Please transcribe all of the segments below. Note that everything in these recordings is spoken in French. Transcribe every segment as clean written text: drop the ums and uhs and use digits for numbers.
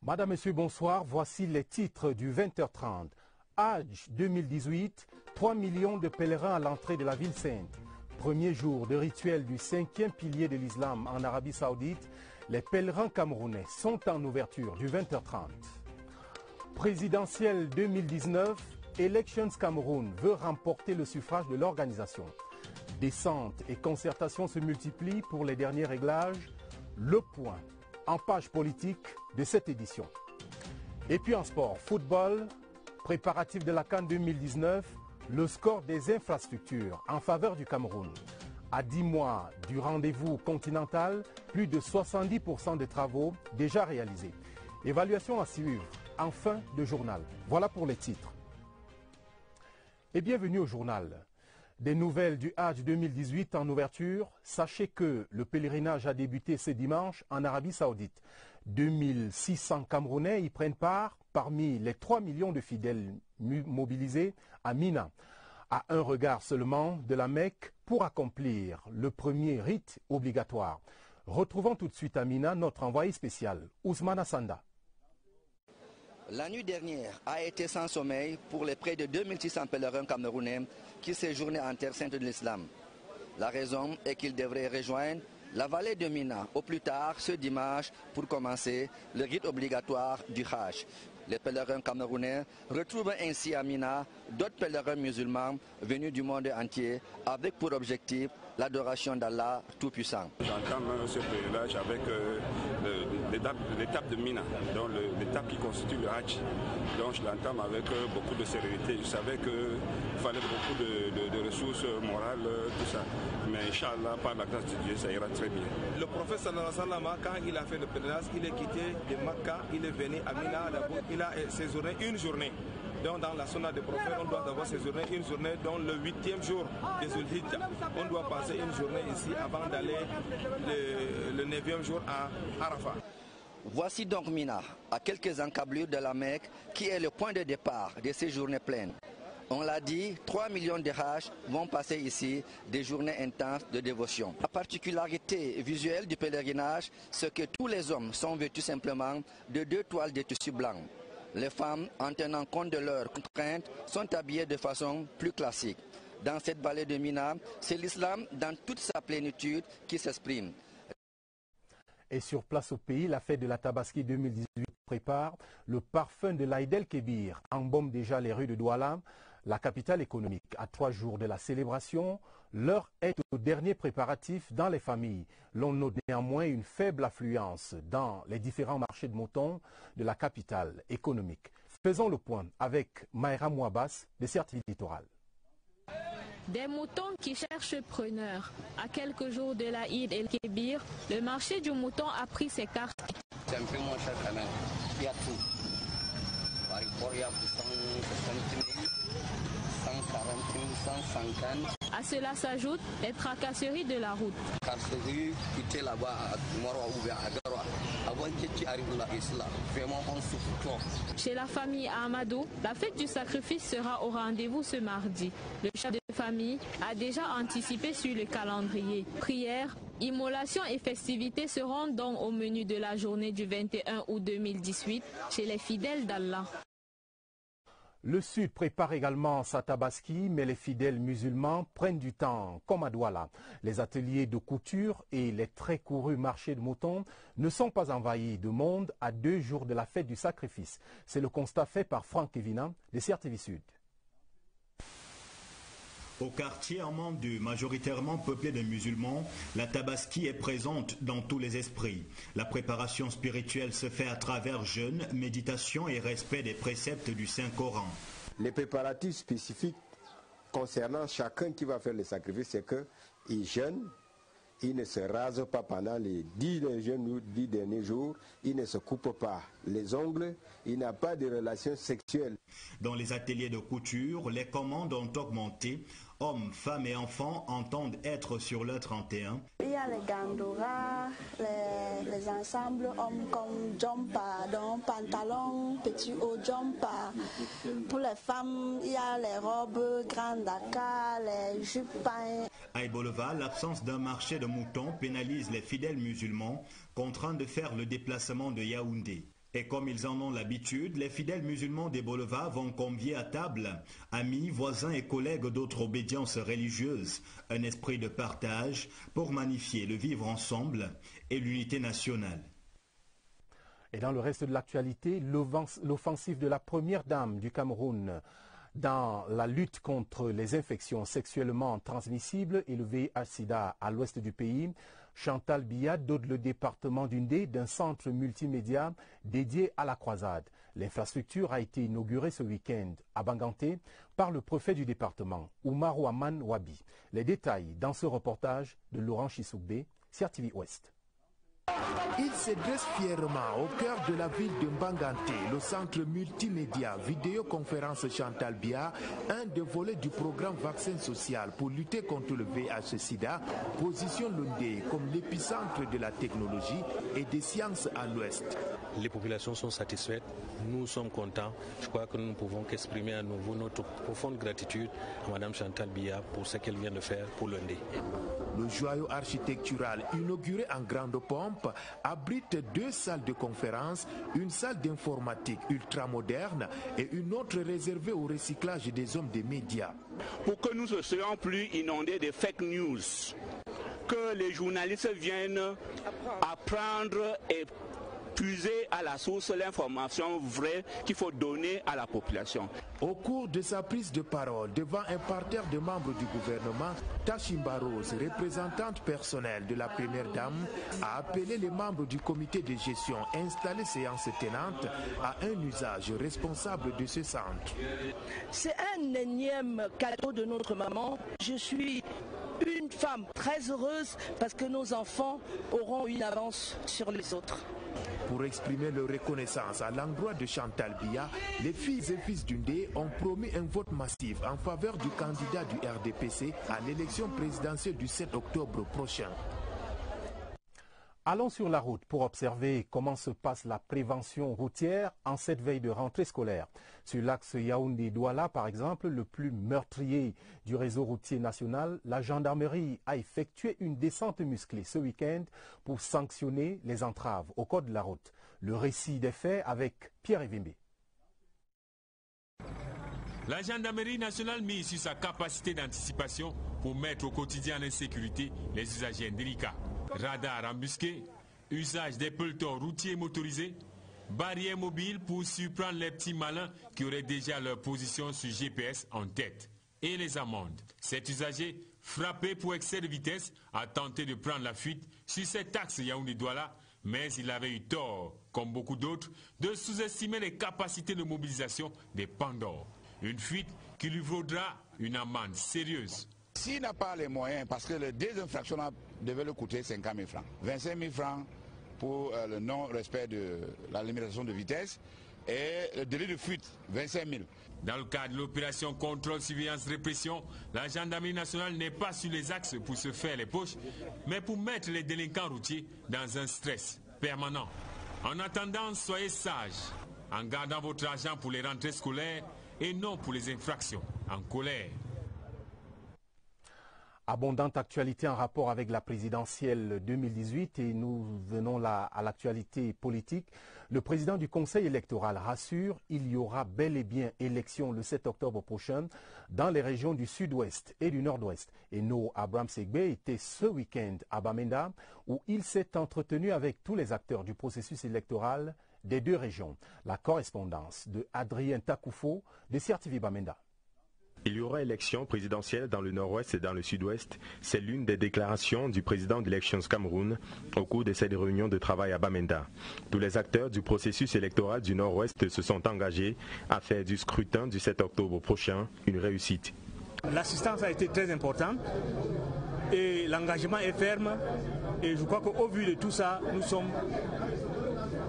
Madame, Monsieur, bonsoir. Voici les titres du 20h30. Hajj 2018, 3 millions de pèlerins à l'entrée de la ville sainte. Premier jour de rituel du 5e pilier de l'islam en Arabie Saoudite, les pèlerins camerounais sont en ouverture du 20h30. Présidentielle 2019, Elections Cameroun veut remporter le suffrage de l'organisation. Descente et concertation se multiplient pour les derniers réglages. Le point en page politique de cette édition. Et puis en sport, football, préparatif de la CAN 2019, le score des infrastructures en faveur du Cameroun. À 10 mois du rendez-vous continental, plus de 70% des travaux déjà réalisés. Évaluation à suivre en fin de journal. Voilà pour les titres. Et bienvenue au journal. Des nouvelles du Hajj 2018 en ouverture. Sachez que le pèlerinage a débuté ce dimanche en Arabie Saoudite. 2600 Camerounais y prennent part parmi les 3 millions de fidèles mobilisés à Mina. À un regard seulement de la Mecque pour accomplir le premier rite obligatoire. Retrouvons tout de suite à Mina notre envoyé spécial, Ousmane Assanda. La nuit dernière a été sans sommeil pour les près de 2600 pèlerins camerounais qui séjournaient en terre sainte de l'islam. La raison est qu'ils devraient rejoindre la vallée de Mina au plus tard ce dimanche pour commencer le rite obligatoire du Hajj. Les pèlerins camerounais retrouvent ainsi à Mina d'autres pèlerins musulmans venus du monde entier avec pour objectif l'adoration d'Allah Tout-Puissant. J'entame ce pèlerinage avec l'étape de Mina, donc l'étape qui constitue le Hajj. Donc je l'entame avec beaucoup de sérénité. Je savais qu'il fallait beaucoup de ressources morales, tout ça. Mais Inch'Allah, par la grâce de Dieu, ça ira très bien. Le prophète sallallahu alayhi wa sallam, quand il a fait le pèlerinage, il est quitté de Makka, il est venu à Mina, il a séjourné une journée. Donc dans la sunna des prophètes, on doit avoir séjourné une journée, dans le 8e jour des Zulhijjah. On doit passer une journée ici avant d'aller le 9e jour à Arafat. Voici donc Mina, à quelques encablures de la Mecque, qui est le point de départ de ces journées pleines. On l'a dit, 3 millions de Hajj vont passer ici des journées intenses de dévotion. La particularité visuelle du pèlerinage, c'est que tous les hommes sont vêtus simplement de 2 toiles de tissu blanc. Les femmes, en tenant compte de leurs contraintes, sont habillées de façon plus classique. Dans cette vallée de Mina, c'est l'islam dans toute sa plénitude qui s'exprime. Et sur place au pays, la fête de la Tabaski 2018 prépare. Le parfum de l'Aïd el-Kébir embaume déjà les rues de Douala, la capitale économique. À 3 jours de la célébration, l'heure est au dernier préparatif dans les familles. L'on note néanmoins une faible affluence dans les différents marchés de moutons de la capitale économique. Faisons le point avec Maïra Mouabas de Certes Littoral. Des moutons qui cherchent preneurs. À quelques jours de l'Aïd el-Kébir, le marché du mouton a pris ses cartes. C'est un peu moins cher quand même. Il y a tout. Par rapport, il y a 160 000, 140 000, 150. À cela s'ajoutent les tracasseries de la route. Tracasseries, qui étaient là-bas à Moroa ou bien à Garoua. Avant que tu arrives là, ici, là, vraiment on souffre trop. Chez la famille Amadou, la fête du sacrifice sera au rendez-vous ce mardi. Le chef de famille a déjà anticipé sur le calendrier. Prières, immolations et festivités seront donc au menu de la journée du 21 août 2018 chez les fidèles d'Allah. Le Sud prépare également sa Tabaski, mais les fidèles musulmans prennent du temps, comme à Douala. Les ateliers de couture et les très courus marchés de moutons ne sont pas envahis de monde à 2 jours de la fête du sacrifice. C'est le constat fait par Franck Kevina de CRTV Sud. Au quartier Amandou, majoritairement peuplé de musulmans, la Tabaski est présente dans tous les esprits. La préparation spirituelle se fait à travers jeûne, méditation et respect des préceptes du Saint-Coran. Les préparatifs spécifiques concernant chacun qui va faire le sacrifice, c'est qu'il jeûne, il ne se rase pas pendant les 10 derniers jours, il ne se coupe pas les ongles, il n'a pas de relations sexuelles. Dans les ateliers de couture, les commandes ont augmenté. Hommes, femmes et enfants entendent être sur le 31. Il y a les gandoura, les ensembles hommes comme jumpa, donc pantalon, petit haut jumpa. Pour les femmes, il y a les robes grandes daka, les jupes. À Ebolova, l'absence d'un marché de moutons pénalise les fidèles musulmans contraints de faire le déplacement de Yaoundé. Et comme ils en ont l'habitude, les fidèles musulmans des boulevards vont convier à table amis, voisins et collègues d'autres obédiences religieuses, un esprit de partage pour magnifier le vivre ensemble et l'unité nationale. Et dans le reste de l'actualité, l'offensive de la première dame du Cameroun dans la lutte contre les infections sexuellement transmissibles et le VIH-Sida à l'ouest du pays, Chantal Biya dote le département d'Undé d'un centre multimédia dédié à la croisade. L'infrastructure a été inaugurée ce week-end à Banganté par le préfet du département, Oumar Ouaman Wabi. Les détails dans ce reportage de Laurent Chissoubé, CRTV Ouest. Il se dresse fièrement au cœur de la ville de Banganté, le centre multimédia vidéoconférence Chantal Biya, un des volets du programme Vaccin Social pour lutter contre le VIH-Sida, positionne l'Undé comme l'épicentre de la technologie et des sciences à l'ouest. Les populations sont satisfaites, nous sommes contents. Je crois que nous ne pouvons qu'exprimer à nouveau notre profonde gratitude à Mme Chantal Biya pour ce qu'elle vient de faire pour l'Undé. Le joyau architectural inauguré en grande pompe abrite 2 salles de conférence, une salle d'informatique ultramoderne et une autre réservée au recyclage des hommes des médias. Pour que nous ne soyons plus inondés de fake news, que les journalistes viennent apprendre et puiser à la source l'information vraie qu'il faut donner à la population. Au cours de sa prise de parole devant un parterre de membres du gouvernement, Tachimba Rose, représentante personnelle de la première dame, a appelé les membres du comité de gestion installé séance tenante à un usage responsable de ce centre. C'est un énième cadeau de notre maman. Je suis une femme très heureuse parce que nos enfants auront une avance sur les autres. Pour exprimer leur reconnaissance à l'endroit de Chantal Biya, les filles et fils d'Undé ont promis un vote massif en faveur du candidat du RDPC à l'élection présidentielle du 7 octobre prochain. Allons sur la route pour observer comment se passe la prévention routière en cette veille de rentrée scolaire. Sur l'axe Yaoundé-Douala, par exemple, le plus meurtrier du réseau routier national, la gendarmerie a effectué une descente musclée ce week-end pour sanctionner les entraves au code de la route. Le récit des faits avec Pierre Evimbe. La gendarmerie nationale mise sur sa capacité d'anticipation pour mettre au quotidien en insécurité les usagers indélicats. Radar embusqué, usage des pelotons routiers motorisés, barrières mobiles pour surprendre les petits malins qui auraient déjà leur position sur GPS en tête. Et les amendes. Cet usager, frappé pour excès de vitesse, a tenté de prendre la fuite sur cet axe Yaoundé-Douala, mais il avait eu tort, comme beaucoup d'autres, de sous-estimer les capacités de mobilisation des Pandores. Une fuite qui lui vaudra une amende sérieuse. S'il n'a pas les moyens, parce que le désinfraction devait le coûter 50 000 francs. 25 000 francs pour le non-respect de la limitation de vitesse et le délit de fuite, 25 000. Dans le cadre de l'opération contrôle, surveillance, répression, la gendarmerie nationale n'est pas sur les axes pour se faire les poches, mais pour mettre les délinquants routiers dans un stress permanent. En attendant, soyez sages, en gardant votre argent pour les rentrées scolaires et non pour les infractions en colère. Abondante actualité en rapport avec la présidentielle 2018 et nous venons là à l'actualité politique. Le président du Conseil électoral rassure, il y aura bel et bien élection le 7 octobre prochain dans les régions du sud-ouest et du nord-ouest. Et No Abraham Segbe était ce week-end à Bamenda où il s'est entretenu avec tous les acteurs du processus électoral des 2 régions. La correspondance de Adrien Takoufo de CRTV Bamenda. Il y aura élection présidentielle dans le nord-ouest et dans le sud-ouest. C'est l'une des déclarations du président d'Elections Cameroun au cours de cette réunion de travail à Bamenda. Tous les acteurs du processus électoral du nord-ouest se sont engagés à faire du scrutin du 7 octobre prochain une réussite. L'assistance a été très importante et l'engagement est ferme. Et je crois qu'au vu de tout ça, nous sommes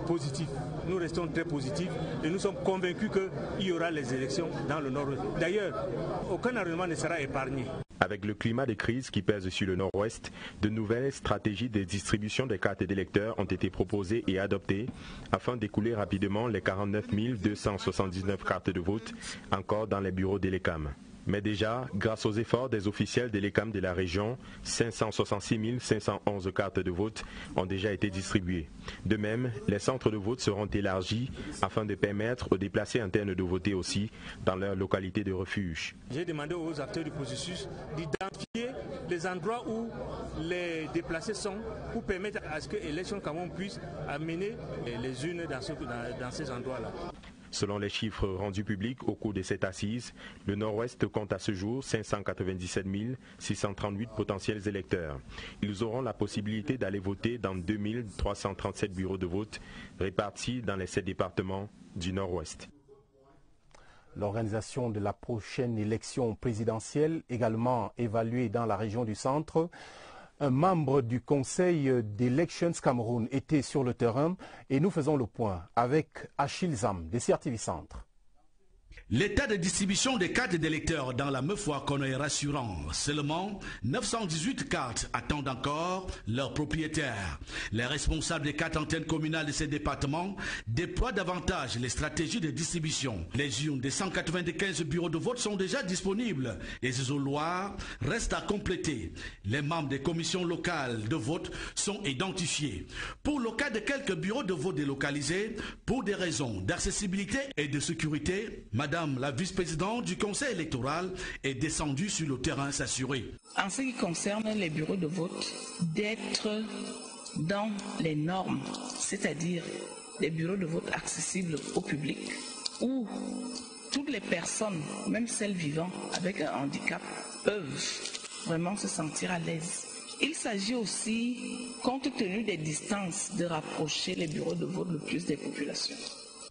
positifs. Nous restons très positifs et nous sommes convaincus qu'il y aura les élections dans le nord-ouest. D'ailleurs, aucun arrondissement ne sera épargné. Avec le climat de crise qui pèse sur le nord-ouest, de nouvelles stratégies de distribution des cartes d'électeurs ont été proposées et adoptées afin d'écouler rapidement les 49 279 cartes de vote encore dans les bureaux d'Elecam. Mais déjà, grâce aux efforts des officiels de l'ECAM de la région, 566 511 cartes de vote ont déjà été distribuées. De même, les centres de vote seront élargis afin de permettre aux déplacés internes de voter aussi dans leur localité de refuge. J'ai demandé aux acteurs du processus d'identifier les endroits où les déplacés sont pour permettre à ce que Élections Cameroun puisse amener les urnes dans ces endroits-là. Selon les chiffres rendus publics au cours de cette assise, le Nord-Ouest compte à ce jour 597 638 potentiels électeurs. Ils auront la possibilité d'aller voter dans 2337 bureaux de vote répartis dans les 7 départements du Nord-Ouest. L'organisation de la prochaine élection présidentielle, également évaluée dans la région du Centre. Un membre du Conseil d'Elections Cameroun était sur le terrain et nous faisons le point avec Achille Zam des CRTV Centre. L'état de distribution des cartes d'électeurs dans la Meufouakone est rassurant. Seulement 918 cartes attendent encore leurs propriétaires. Les responsables des 4 antennes communales de ces départements déploient davantage les stratégies de distribution. Les urnes des 195 bureaux de vote sont déjà disponibles. Les isoloirs restent à compléter. Les membres des commissions locales de vote sont identifiés. Pour le cas de quelques bureaux de vote délocalisés, pour des raisons d'accessibilité et de sécurité, Madame la vice-présidente du conseil électoral est descendue sur le terrain s'assurer. En ce qui concerne les bureaux de vote, d'être dans les normes, c'est-à-dire les bureaux de vote accessibles au public, où toutes les personnes, même celles vivant avec un handicap, peuvent vraiment se sentir à l'aise. Il s'agit aussi, compte tenu des distances, de rapprocher les bureaux de vote le plus des populations.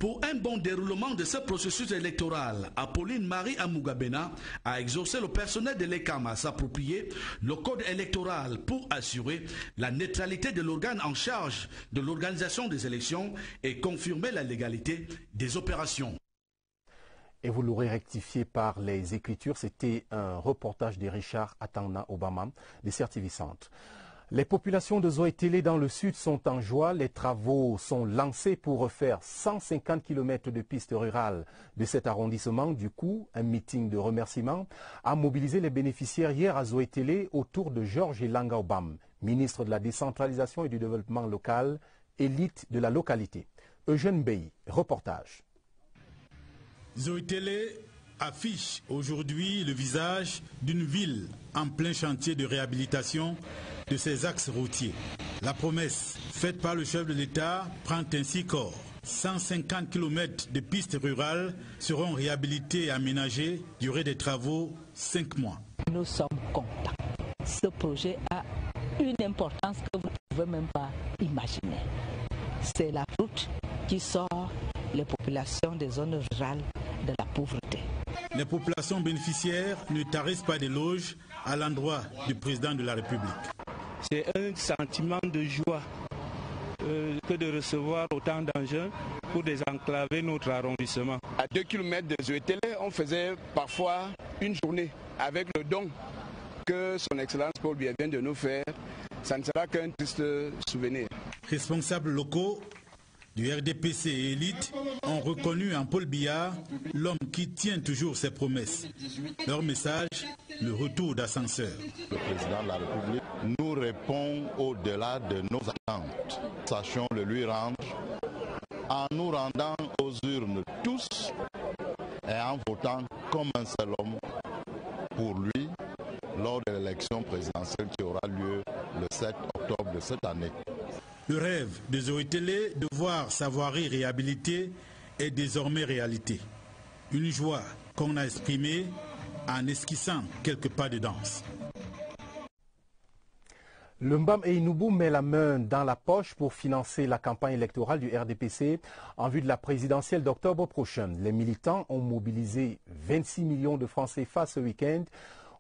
Pour un bon déroulement de ce processus électoral, Apolline Marie Amougabena a exhorcé le personnel de l'ECAM à s'approprier le code électoral pour assurer la neutralité de l'organe en charge de l'organisation des élections et confirmer la légalité des opérations. Et vous l'aurez rectifié par les écritures, c'était un reportage de Richard Atangna Obama des CRTV Centre. Les populations de Zoé-Télé dans le sud sont en joie. Les travaux sont lancés pour refaire 150 km de pistes rurales de cet arrondissement. Du coup, un meeting de remerciement a mobilisé les bénéficiaires hier à Zoé-Télé autour de Georges Elanga Obam, ministre de la décentralisation et du développement local, élite de la localité. Eugène Bey, reportage. Zoé-Télé affiche aujourd'hui le visage d'une ville en plein chantier de réhabilitation de ses axes routiers. La promesse faite par le chef de l'État prend ainsi corps. 150 km de pistes rurales seront réhabilitées et aménagées durant des travaux 5 mois. Nous sommes contents. Ce projet a une importance que vous ne pouvez même pas imaginer. C'est la route qui sort les populations des zones rurales de la pauvreté. Les populations bénéficiaires ne tarissent pas d'éloges à l'endroit du président de la République. C'est un sentiment de joie que de recevoir autant d'enjeux pour désenclaver notre arrondissement. À 2 km de Zoé-Télé, on faisait parfois une journée avec le don que son Excellence Paul Biya vient de nous faire. Ça ne sera qu'un triste souvenir. Responsables locaux du RDPC et élite ont reconnu en Paul Biya l'homme qui tient toujours ses promesses. Leur message, le retour d'ascenseur. Le président de la République nous répond au-delà de nos attentes. Sachons le lui rendre en nous rendant aux urnes tous et en votant comme un seul homme pour lui lors de l'élection présidentielle qui aura lieu le 7 octobre de cette année. Le rêve de Zoé-Télé de voir sa voirie réhabilitée est désormais réalité. Une joie qu'on a exprimée en esquissant quelques pas de danse. Le Mbam Einoubou met la main dans la poche pour financer la campagne électorale du RDPC en vue de la présidentielle d'octobre prochain. Les militants ont mobilisé 26 millions de francs CFA ce week-end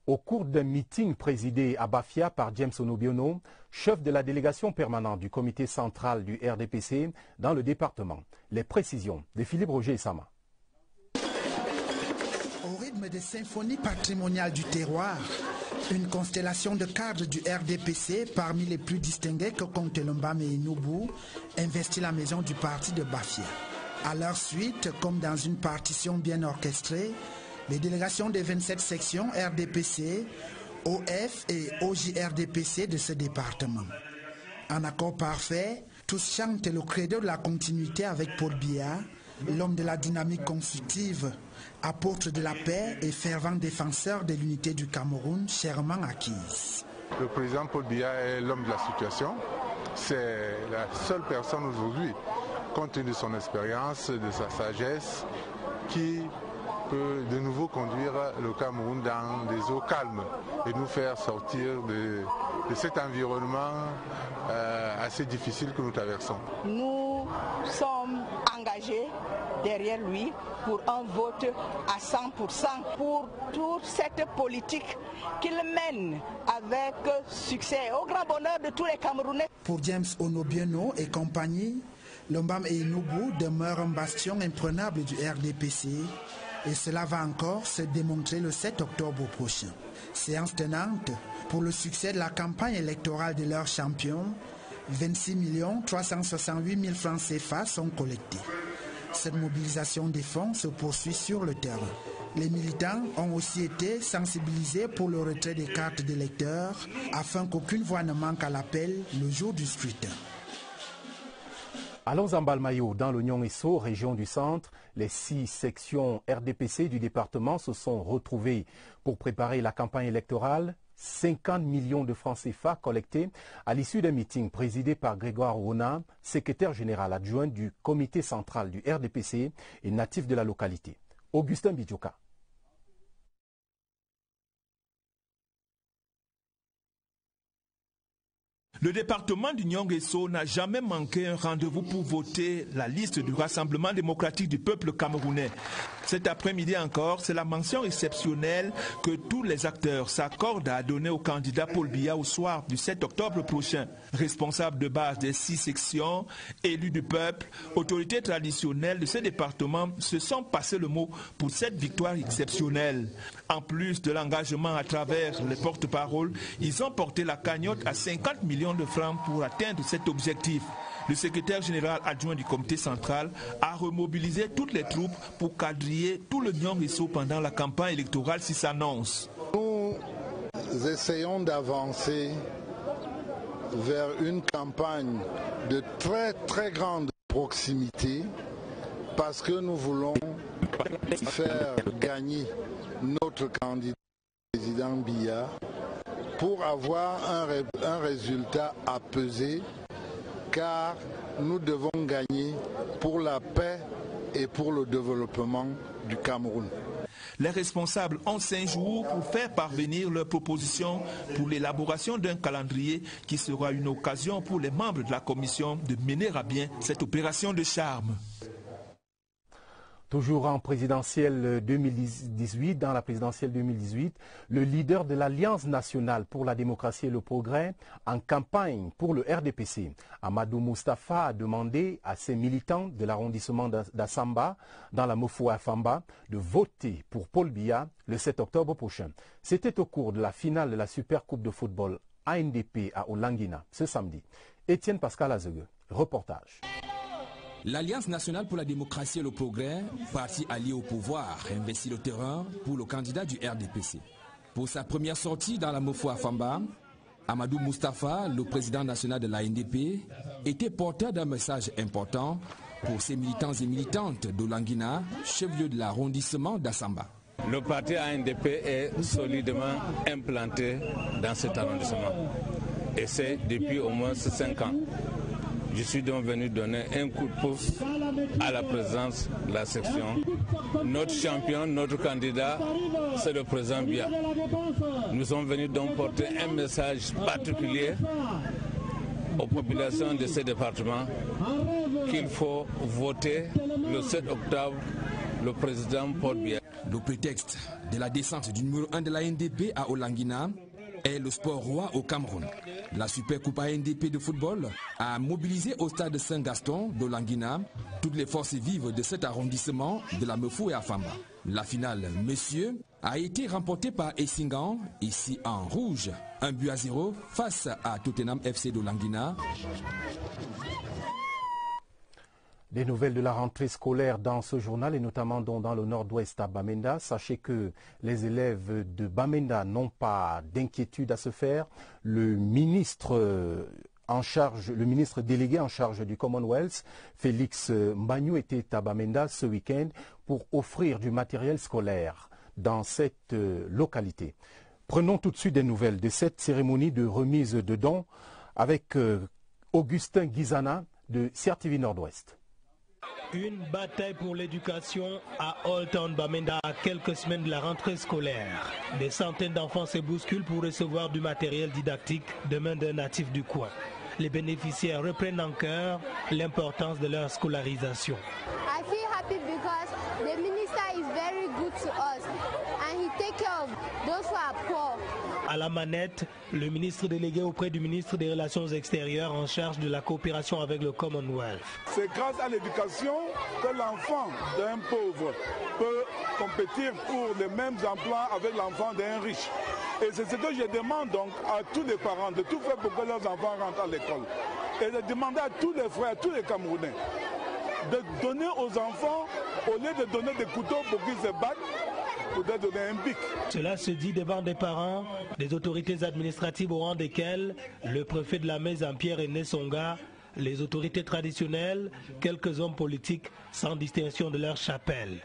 au cours d'un meeting présidé à Bafia par James Onobiono, chef de la délégation permanente du comité central du RDPC dans le département. Les précisions de Philippe Roger Sama. Au rythme des symphonies patrimoniales du terroir, une constellation de cadres du RDPC, parmi les plus distingués que compte le Mbam Einoubou, investit la maison du parti de Bafia. À leur suite, comme dans une partition bien orchestrée, Les délégations des 27 sections RDPC, OF et OJRDPC de ce département. En accord parfait, tous chantent le credo de la continuité avec Paul Biya, l'homme de la dynamique constructive, apôtre de la paix et fervent défenseur de l'unité du Cameroun, chèrement acquise. Le président Paul Biya est l'homme de la situation. C'est la seule personne aujourd'hui, compte tenu de son expérience, de sa sagesse, qui peut de nouveau conduire le Cameroun dans des eaux calmes et nous faire sortir de cet environnement assez difficile que nous traversons. Nous sommes engagés derrière lui pour un vote à 100% pour toute cette politique qu'il mène avec succès, au grand bonheur de tous les Camerounais. Pour James Onobieno et compagnie, le Mbam et Noubou demeure un bastion imprenable du RDPC et cela va encore se démontrer le 7 octobre prochain. Séance tenante pour le succès de la campagne électorale de leur champion, 26 368 000 francs CFA sont collectés. Cette mobilisation des fonds se poursuit sur le terrain. Les militants ont aussi été sensibilisés pour le retrait des cartes d'électeurs afin qu'aucune voix ne manque à l'appel le jour du scrutin. Allons en Balmayo, dans le Nyong-Esso, région du centre. Les 6 sections RDPC du département se sont retrouvées pour préparer la campagne électorale. 50 millions de francs CFA collectés à l'issue d'un meeting présidé par Grégoire Rona, secrétaire général adjoint du comité central du RDPC et natif de la localité. Augustin Bidjoka. Le département du Nyong-Esso n'a jamais manqué un rendez-vous pour voter la liste du Rassemblement démocratique du peuple camerounais. Cet après-midi encore, c'est la mention exceptionnelle que tous les acteurs s'accordent à donner au candidat Paul Biya au soir du 7 octobre prochain. Responsable de base des 6 sections, élus du peuple, autorités traditionnelles de ce département se sont passé le mot pour cette victoire exceptionnelle. En plus de l'engagement à travers les porte-paroles, ils ont porté la cagnotte à 50 millions de francs pour atteindre cet objectif. Le secrétaire général adjoint du comité central a remobilisé toutes les troupes pour quadriller tout le Nyong-Esso pendant la campagne électorale si s'annonce. Nous essayons d'avancer vers une campagne de très grande proximité parce que nous voulons faire gagner notre candidat président Biya pour avoir un résultat apaisé, car nous devons gagner pour la paix et pour le développement du Cameroun. Les responsables ont 5 jours pour faire parvenir leurs propositions pour l'élaboration d'un calendrier qui sera une occasion pour les membres de la commission de mener à bien cette opération de charme. Toujours en présidentielle 2018, dans la présidentielle 2018, le leader de l'Alliance nationale pour la démocratie et le progrès en campagne pour le RDPC, Amadou Moustapha, a demandé à ses militants de l'arrondissement d'Assamba, dans la Mofouafamba, de voter pour Paul Biya le 7 octobre prochain. C'était au cours de la finale de la Super Coupe de football ANDP à Olangina ce samedi. Étienne Pascal Azegue, reportage. L'Alliance nationale pour la démocratie et le progrès, parti allié au pouvoir, investit le terrain pour le candidat du RDPC. Pour sa première sortie dans la Mofouafamba, Amadou Moustapha, le président national de l'ANDP, était porteur d'un message important pour ses militants et militantes d'Olangina, chef-lieu de l'arrondissement d'Assamba. Le parti ANDP est solidement implanté dans cet arrondissement. Et c'est depuis au moins 5 ans. Je suis donc venu donner un coup de pouce à la présidence de la section. Notre champion, notre candidat, c'est le président Biya. Nous sommes venus donc porter un message particulier aux populations de ce département qu'il faut voter le 7 octobre le président Paul Biya. Le prétexte de la descente du numéro 1 de la NDP à Olangina est le sport roi au Cameroun. La Super Coupe ANDP de football a mobilisé au stade Saint-Gaston d'Olangina toutes les forces vives de cet arrondissement de la Mofouafamba. La finale, messieurs, a été remportée par Essingan, ici en rouge, 1-0 face à Tottenham FC d'Olangina. Des nouvelles de la rentrée scolaire dans ce journal et notamment dans le nord-ouest à Bamenda. Sachez que les élèves de Bamenda n'ont pas d'inquiétude à se faire. Le ministre délégué en charge du Commonwealth, Félix Mbagnou, était à Bamenda ce week-end pour offrir du matériel scolaire dans cette localité. Prenons tout de suite des nouvelles de cette cérémonie de remise de dons avec Augustin Guizana de CRTV Nord-Ouest. Une bataille pour l'éducation à Old Town Bamenda à quelques semaines de la rentrée scolaire. Des centaines d'enfants se bousculent pour recevoir du matériel didactique de main d'un natif du coin. Les bénéficiaires reprennent en cœur l'importance de leur scolarisation. I feel happy because the minister is very good to us and he take care of those who are poor. À la manette, le ministre délégué auprès du ministre des Relations extérieures en charge de la coopération avec le Commonwealth. C'est grâce à l'éducation que l'enfant d'un pauvre peut compétir pour les mêmes emplois avec l'enfant d'un riche. Et c'est ce que je demande donc à tous les parents de tout faire pour que leurs enfants rentrent à l'école. Et de demander à tous les frères, à tous les Camerounais, de donner aux enfants, au lieu de donner des couteaux pour qu'ils se battent, pour leur donner un bic. Cela se dit devant des parents, des autorités administratives au rang desquelles le préfet de la maison Pierre Aîné Songa, les autorités traditionnelles, quelques hommes politiques sans distinction de leur chapelle.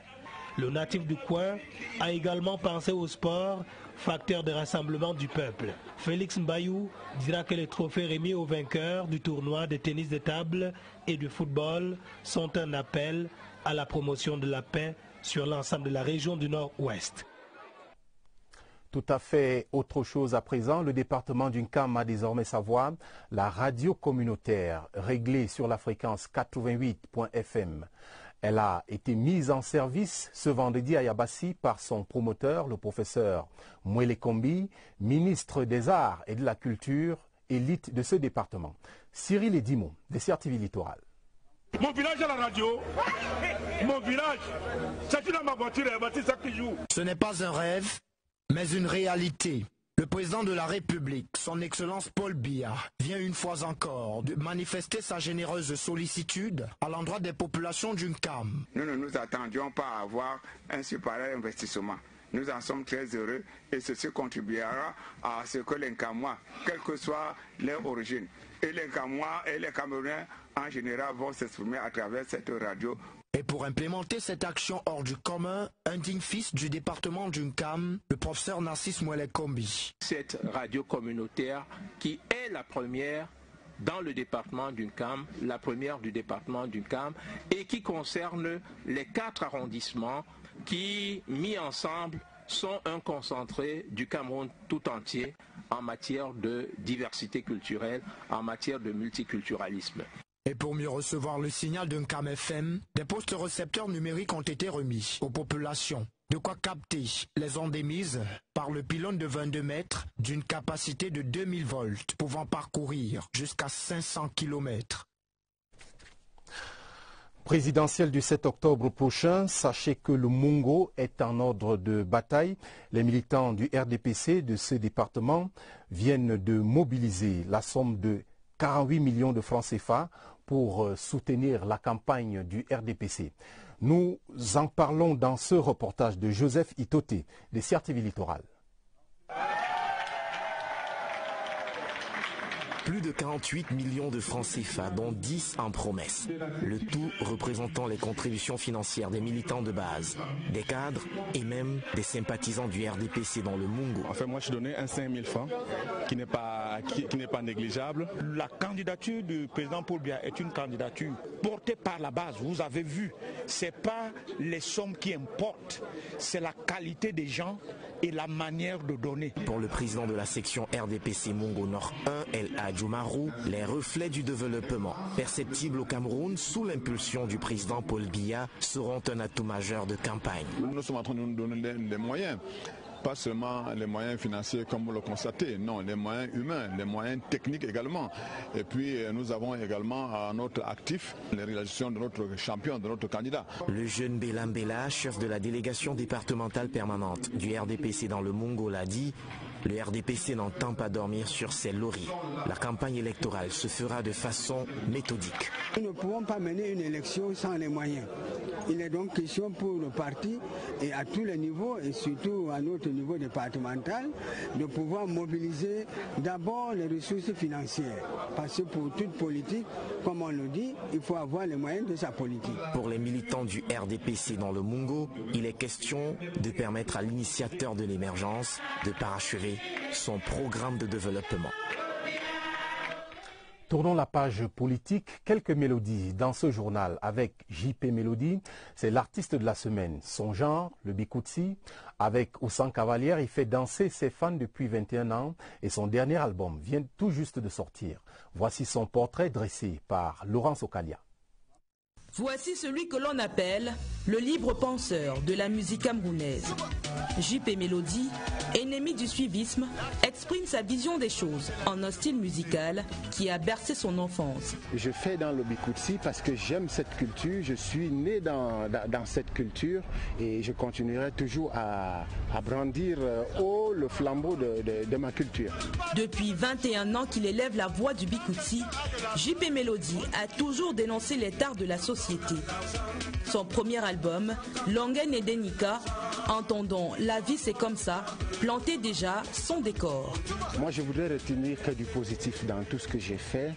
Le natif du coin a également pensé au sport, facteur de rassemblement du peuple. Félix Mbayou dira que les trophées remis aux vainqueurs du tournoi de tennis de table et du football sont un appel à la promotion de la paix sur l'ensemble de la région du Nord-Ouest. Tout à fait autre chose à présent. Le département d'Unkam a désormais sa voix. La radio communautaire réglée sur la fréquence 88.fm. Elle a été mise en service ce vendredi à Yabassi par son promoteur, le professeur Mwele Kombi, ministre des Arts et de la Culture, élite de ce département. Cyril Edimo, de CRTV Littoral. Mon village à la radio, mon village, chacune à ma voiture et Yabassi, ça qui joue. Ce n'est pas un rêve, mais une réalité. Le président de la République, son Excellence Paul Biya, vient une fois encore de manifester sa généreuse sollicitude à l'endroit des populations d'Unkam. Nous ne nous attendions pas à avoir un si pareil investissement. Nous en sommes très heureux et ceci contribuera à ce que les Nkamois, quelles que soient leurs origines, et les Nkamois et les Camerounais en général vont s'exprimer à travers cette radio. Et pour implémenter cette action hors du commun, un digne fils du département d'Unkam, le professeur Narcisse Mwele Kombi. Cette radio communautaire qui est la première dans le département d'Unkam, la première du département d'Unkam, et qui concerne les 4 arrondissements qui, mis ensemble, sont un concentré du Cameroun tout entier en matière de diversité culturelle, en matière de multiculturalisme. Et pour mieux recevoir le signal d'Unkam FM, des postes récepteurs numériques ont été remis aux populations. De quoi capter les ondes émises par le pylône de 22 mètres d'une capacité de 2000 volts, pouvant parcourir jusqu'à 500 km. Présidentielle du 7 octobre prochain, sachez que le Mungo est en ordre de bataille. Les militants du RDPC de ce département viennent de mobiliser la somme de 48 millions de francs CFA pour soutenir la campagne du RDPC. Nous en parlons dans ce reportage de Joseph Itoté de CRTV Littoral. Plus de 48 millions de francs CFA, dont 10 en promesses. Le tout représentant les contributions financières des militants de base, des cadres et même des sympathisants du RDPC dans le Mungo. En fait, moi, je donnais un 5 000 francs qui n'est pas négligeable. La candidature du président Paul Biya est une candidature portée par la base. Vous avez vu, ce n'est pas les sommes qui importent, c'est la qualité des gens et la manière de donner. Pour le président de la section RDPC Mungo Nord 1, El Adjoumarou, les reflets du développement perceptibles au Cameroun sous l'impulsion du président Paul Biya seront un atout majeur de campagne. Nous sommes en train de nous donner des moyens. Pas seulement les moyens financiers comme vous le constatez, non, les moyens humains, les moyens techniques également. Et puis nous avons également à notre actif les réalisations de notre champion, de notre candidat. Le jeune Bélam Béla, chef de la délégation départementale permanente du RDPC dans le Mungo, l'a dit, Le RDPC n'entend pas dormir sur ses lauriers. La campagne électorale se fera de façon méthodique. Nous ne pouvons pas mener une élection sans les moyens. Il est donc question pour le parti et à tous les niveaux et surtout à notre niveau départemental de pouvoir mobiliser d'abord les ressources financières. Parce que pour toute politique, comme on le dit, il faut avoir les moyens de sa politique. Pour les militants du RDPC dans le Mungo, il est question de permettre à l'initiateur de l'émergence de parachever son programme de développement. Tournons la page politique. Quelques mélodies dans ce journal avec JP Mélodie. C'est l'artiste de la semaine. Son genre, le Bikutsi. Avec Oussan Cavalière, il fait danser ses fans depuis 21 ans et son dernier album vient tout juste de sortir. Voici son portrait dressé par Laurence Okalia. Voici celui que l'on appelle le libre penseur de la musique camerounaise. JP Mélodie, ennemi du suivisme, exprime sa vision des choses en un style musical qui a bercé son enfance. Je fais dans le Bikutsi parce que j'aime cette culture, je suis né dans cette culture et je continuerai toujours à brandir haut le flambeau de ma culture. Depuis 21 ans qu'il élève la voix du Bikutsi, JP Mélodie a toujours dénoncé les tares de la société. Son premier album, Longen et Denika, entendons La vie c'est comme ça, plantait déjà son décor. Moi je voudrais retenir que du positif dans tout ce que j'ai fait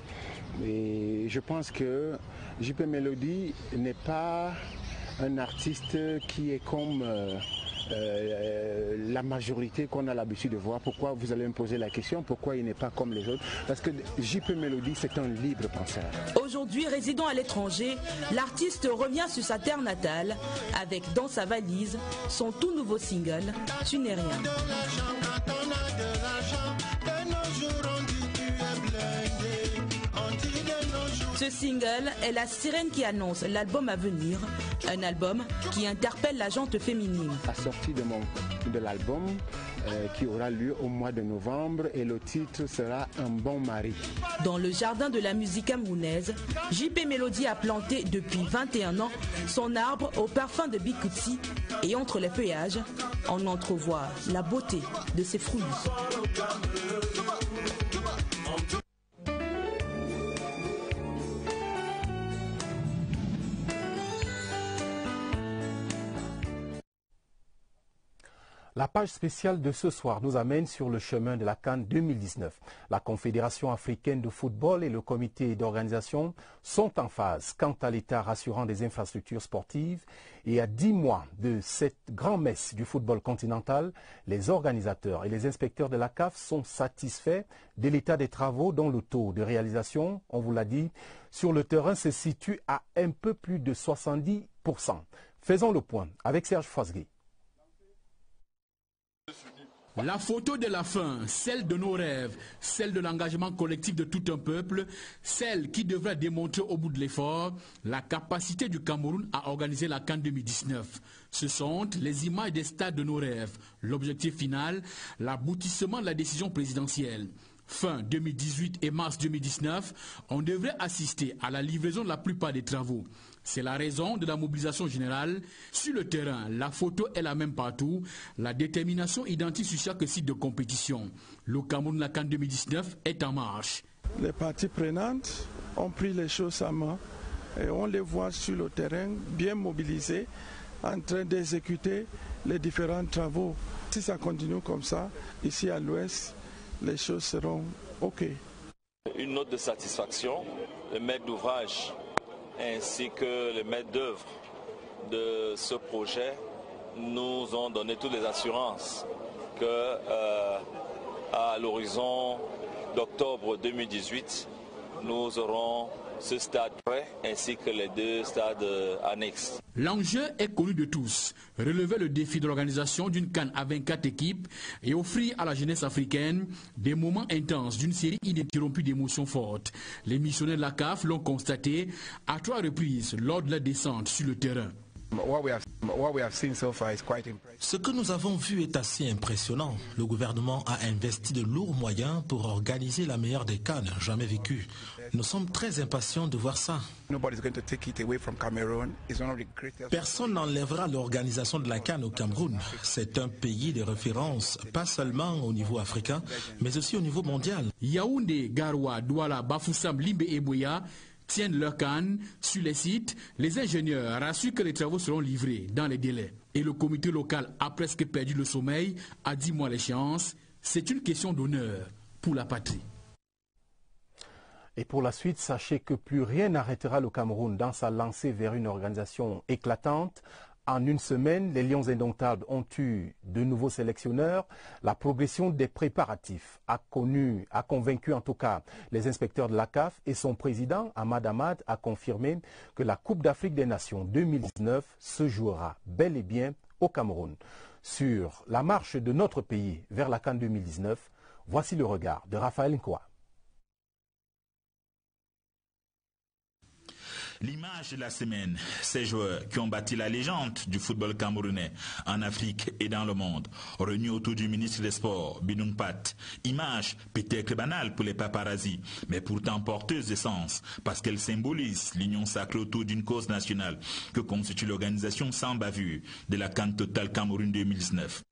et je pense que JP Mélodie n'est pas un artiste qui est comme la majorité qu'on a l'habitude de voir. Pourquoi vous allez me poser la question, pourquoi il n'est pas comme les autres? Parce que JP Mélodie c'est un libre penseur. Aujourd'hui résidant à l'étranger, l'artiste revient sur sa terre natale avec dans sa valise son tout nouveau single Tu n'es rien. Ce single est la sirène qui annonce l'album à venir, un album qui interpelle la gente féminine. La sortie de l'album qui aura lieu au mois de novembre et le titre sera Un bon mari. Dans le jardin de la musique camerounaise, JP Mélodie a planté depuis 21 ans son arbre au parfum de Bikutsi et entre les feuillages, on entrevoit la beauté de ses fruits. La page spéciale de ce soir nous amène sur le chemin de la CAN 2019. La Confédération africaine de football et le comité d'organisation sont en phase quant à l'état rassurant des infrastructures sportives. Et à 10 mois de cette grand-messe du football continental, les organisateurs et les inspecteurs de la CAF sont satisfaits de l'état des travaux dont le taux de réalisation, on vous l'a dit, sur le terrain se situe à un peu plus de 70%. Faisons le point avec Serge Fosgui. La photo de la fin, celle de nos rêves, celle de l'engagement collectif de tout un peuple, celle qui devra démontrer au bout de l'effort la capacité du Cameroun à organiser la CAN 2019. Ce sont les images des stades de nos rêves. L'objectif final, l'aboutissement de la décision présidentielle. Fin 2018 et mars 2019, on devrait assister à la livraison de la plupart des travaux. C'est la raison de la mobilisation générale. Sur le terrain, la photo est la même partout. La détermination identique sur chaque site de compétition. Le Cameroun, la CAN 2019 est en marche. Les parties prenantes ont pris les choses à main et on les voit sur le terrain bien mobilisés en train d'exécuter les différents travaux. Si ça continue comme ça, ici à l'ouest, les choses seront OK. Une note de satisfaction, le maître d'ouvrage ainsi que le maître d'œuvre de ce projet nous ont donné toutes les assurances que à l'horizon d'octobre 2018, nous aurons ce stade prêt ainsi que les deux stades annexes. L'enjeu est connu de tous. Relever le défi de l'organisation d'une CAN à 24 équipes et offrir à la jeunesse africaine des moments intenses d'une série ininterrompue d'émotions fortes. Les missionnaires de la CAF l'ont constaté à 3 reprises lors de la descente sur le terrain. Ce que nous avons vu est assez impressionnant. Le gouvernement a investi de lourds moyens pour organiser la meilleure des CAN jamais vécues. Nous sommes très impatients de voir ça. Personne n'enlèvera l'organisation de la CAN au Cameroun. C'est un pays de référence, pas seulement au niveau africain, mais aussi au niveau mondial. Yaoundé, Garoua, Douala, Bafoussam, Limbe et Bouya tiennent leur CAN sur les sites. Les ingénieurs rassurent que les travaux seront livrés dans les délais. Et le comité local a presque perdu le sommeil à 10 mois l'échéance. C'est une question d'honneur pour la patrie. Et pour la suite, sachez que plus rien n'arrêtera le Cameroun dans sa lancée vers une organisation éclatante. En une semaine, les Lions indomptables ont eu de nouveaux sélectionneurs. La progression des préparatifs a convaincu en tout cas les inspecteurs de la CAF et son président, Ahmad Ahmad, a confirmé que la Coupe d'Afrique des Nations 2019 se jouera bel et bien au Cameroun. Sur la marche de notre pays vers la CAN 2019, voici le regard de Raphaël Nkwa. L'image de la semaine, ces joueurs qui ont bâti la légende du football camerounais en Afrique et dans le monde, réunis autour du ministre des Sports, Binoum Pat. Image peut-être banale pour les paparazzis, mais pourtant porteuse de sens, parce qu'elle symbolise l'union sacrée autour d'une cause nationale que constitue l'organisation sans bavure de la CAN Total Cameroun 2019.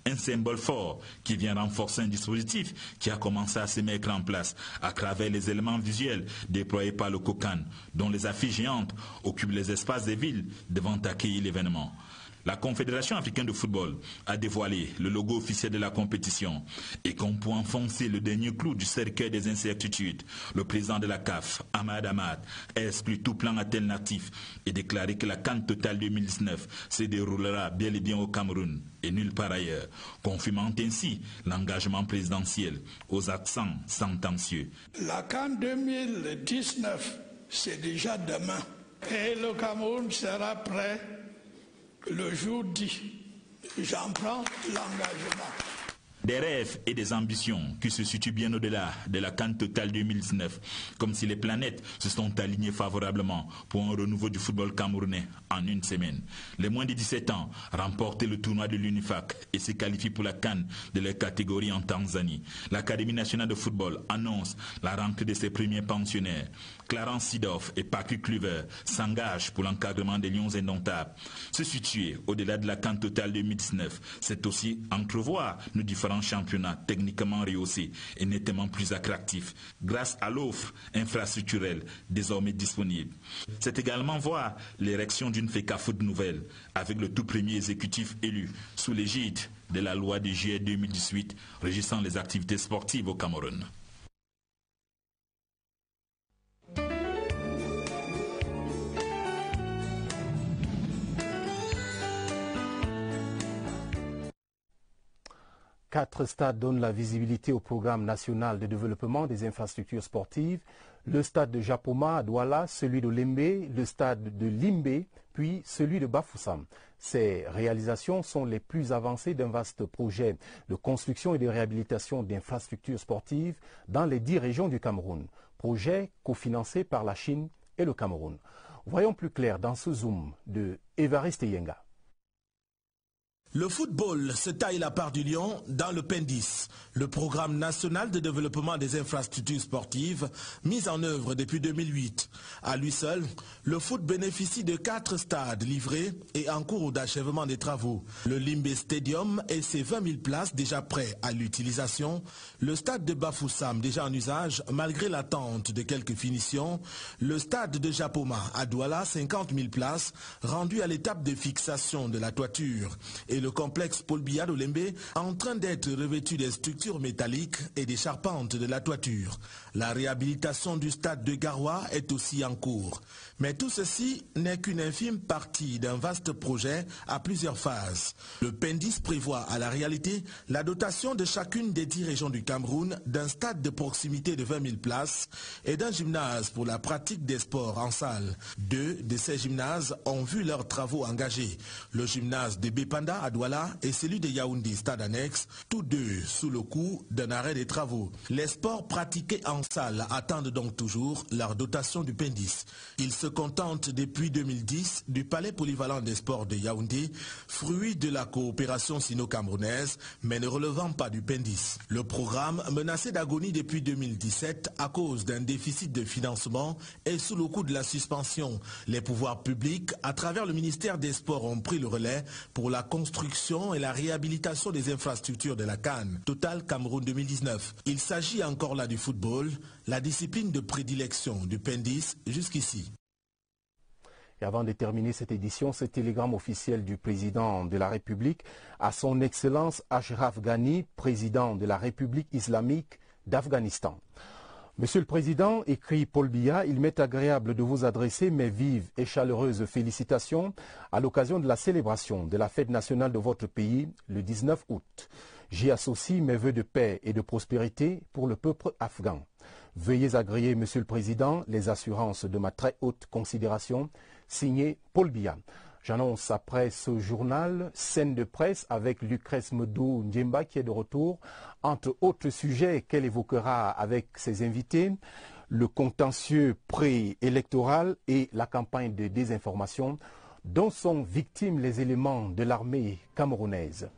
Un symbole fort qui vient renforcer un dispositif qui a commencé à se mettre en place à travers les éléments visuels déployés par le COCAN, dont les affiches géantes occupent les espaces des villes devant accueillir l'événement. La Confédération africaine de football a dévoilé le logo officiel de la compétition et comme pour enfoncer le dernier clou du cercueil des incertitudes, le président de la CAF, Ahmad Ahmad, a exclu tout plan alternatif et déclaré que la CAN Total 2019 se déroulera bel et bien au Cameroun et nulle part ailleurs, confirmant ainsi l'engagement présidentiel aux accents sentencieux. La CAN 2019, c'est déjà demain et le Cameroun sera prêt le jour dit. J'en prends l'engagement. Des rêves et des ambitions qui se situent bien au-delà de la CAN Total 2019, comme si les planètes se sont alignées favorablement pour un renouveau du football camerounais en une semaine. Les moins de 17 ans remportent le tournoi de l'UNIFAC et se qualifient pour la CAN de leur catégorie en Tanzanie. L'Académie nationale de football annonce la rentrée de ses premiers pensionnaires. Clarence Sidoff et Patrick Kluivert s'engagent pour l'encadrement des Lions indomptables. Se situer au-delà de la CAN Total 2019, c'est aussi entrevoir nos différents championnats techniquement rehaussés et nettement plus attractifs grâce à l'offre infrastructurelle désormais disponible. C'est également voir l'érection d'une FECAFOOT nouvelle avec le tout premier exécutif élu sous l'égide de la loi de juillet 2018 régissant les activités sportives au Cameroun. Quatre stades donnent la visibilité au programme national de développement des infrastructures sportives. Le stade de Japoma à Douala, celui de Lembe, le stade de Limbe, puis celui de Bafoussam. Ces réalisations sont les plus avancées d'un vaste projet de construction et de réhabilitation d'infrastructures sportives dans les 10 régions du Cameroun. Projet cofinancé par la Chine et le Cameroun. Voyons plus clair dans ce zoom de Évariste Yenga. Le football se taille la part du lion dans le PENDIS, le programme national de développement des infrastructures sportives mis en œuvre depuis 2008. À lui seul, le foot bénéficie de 4 stades livrés et en cours d'achèvement des travaux. Le Limbe Stadium et ses 20 000 places déjà prêts à l'utilisation. Le stade de Bafoussam déjà en usage malgré l'attente de quelques finitions. Le stade de Japoma à Douala, 50 000 places, rendu à l'étape de fixation de la toiture. Et le complexe Paul Biya de Lembe en train d'être revêtu des structures métalliques et des charpentes de la toiture. La réhabilitation du stade de Garoua est aussi en cours. Mais tout ceci n'est qu'une infime partie d'un vaste projet à plusieurs phases. Le PENDIS prévoit à la réalité la dotation de chacune des 10 régions du Cameroun d'un stade de proximité de 20 000 places et d'un gymnase pour la pratique des sports en salle. 2 de ces gymnases ont vu leurs travaux engagés. Le gymnase de Bepanda à Douala et celui de Yaoundé, stade annexe, tous deux sous le coup d'un arrêt des travaux. Les sports pratiqués en salle attendent donc toujours leur dotation du PENDIS. Ils se contentent depuis 2010 du palais polyvalent des sports de Yaoundé, fruit de la coopération sino-camerounaise, mais ne relevant pas du PENDIS. Le programme, menacé d'agonie depuis 2017 à cause d'un déficit de financement, est sous le coup de la suspension. Les pouvoirs publics, à travers le ministère des Sports, ont pris le relais pour la construction et la réhabilitation des infrastructures de la CAN, Total Cameroun 2019. Il s'agit encore là du football, la discipline de prédilection du PENDIS jusqu'ici. Et avant de terminer cette édition, ce télégramme officiel du président de la République à son Excellence Ashraf Ghani, président de la République islamique d'Afghanistan. Monsieur le Président, écrit Paul Biya, il m'est agréable de vous adresser mes vives et chaleureuses félicitations à l'occasion de la célébration de la fête nationale de votre pays le 19 août. J'y associe mes vœux de paix et de prospérité pour le peuple afghan. Veuillez agréer, Monsieur le Président, les assurances de ma très haute considération, signé Paul Biya. J'annonce après ce journal, scène de presse avec Lucrèce Medou Ndjemba qui est de retour. Entre autres sujets qu'elle évoquera avec ses invités, le contentieux préélectoral et la campagne de désinformation dont sont victimes les éléments de l'armée camerounaise.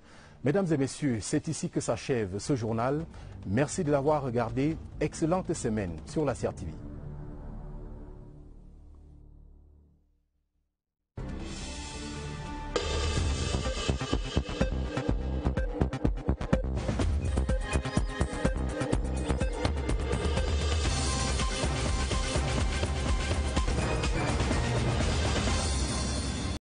Mesdames et messieurs, c'est ici que s'achève ce journal. Merci de l'avoir regardé. Excellente semaine sur la CRTV.